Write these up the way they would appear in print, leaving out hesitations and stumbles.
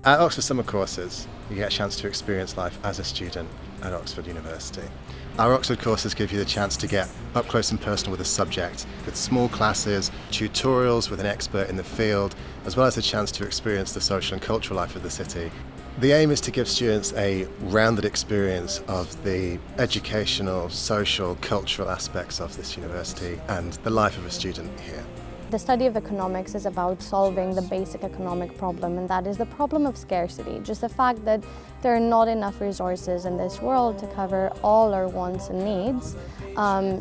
At Oxford Summer Courses, you get a chance to experience life as a student at Oxford University. Our Oxford courses give you the chance to get up close and personal with a subject, with small classes, tutorials with an expert in the field, as well as a chance to experience the social and cultural life of the city. The aim is to give students a rounded experience of the educational, social, cultural aspects of this university and the life of a student here. The study of economics is about solving the basic economic problem, and that is the problem of scarcity. Just the fact that there are not enough resources in this world to cover all our wants and needs.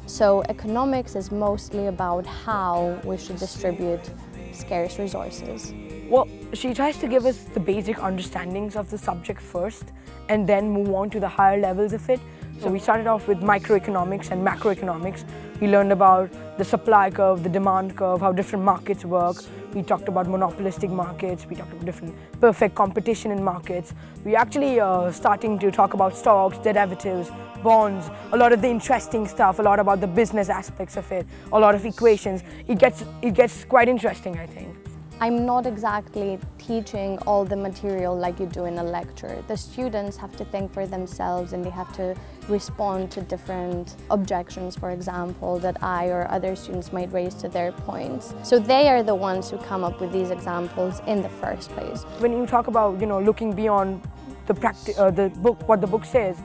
So economics is mostly about how we should distribute scarce resources. Well, she tries to give us the basic understandings of the subject first and then move on to the higher levels of it. So we started off with microeconomics and macroeconomics. We learned about the supply curve, the demand curve, how different markets work. We talked about monopolistic markets. We talked about different perfect competition in markets. We actually starting to talk about stocks, derivatives, bonds, a lot of the interesting stuff, a lot about the business aspects of it, a lot of equations. It gets quite interesting, I think. I'm not exactly teaching all the material like you do in a lecture. The students have to think for themselves and they have to respond to different objections, for example, that I or other students might raise to their points. So they are the ones who come up with these examples in the first place. When you talk about, looking beyond the book, what the book says,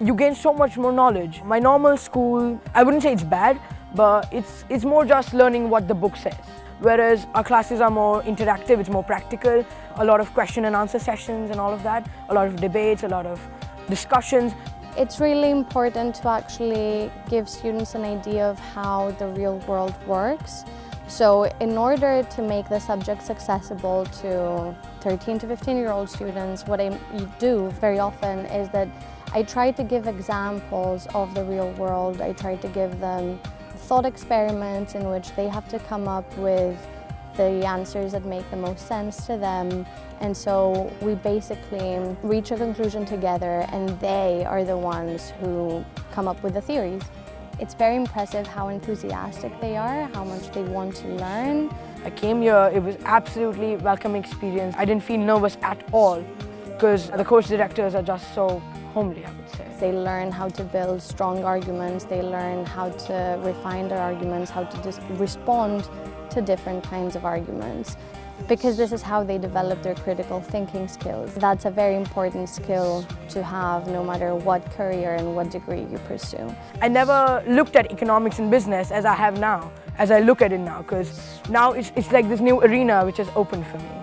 you gain so much more knowledge. My normal school, I wouldn't say it's bad, but it's more just learning what the book says. Whereas our classes are more interactive, it's more practical, a lot of question and answer sessions and all of that, a lot of debates, a lot of discussions. It's really important to actually give students an idea of how the real world works. So in order to make the subjects accessible to 13 to 15-year-old students, what I do very often is that I try to give examples of the real world. I try to give them thought experiments in which they have to come up with the answers that make the most sense to them. And so we basically reach a conclusion together and they are the ones who come up with the theories. It's very impressive how enthusiastic they are, how much they want to learn. I came here, it was absolutely welcoming experience. I didn't feel nervous at all because the course directors are just so homely, I would say. They learn how to build strong arguments, they learn how to refine their arguments, how to just respond to different kinds of arguments, because this is how they develop their critical thinking skills. That's a very important skill to have no matter what career and what degree you pursue. I never looked at economics and business as I have now, as I look at it now, because now it's like this new arena which is open for me.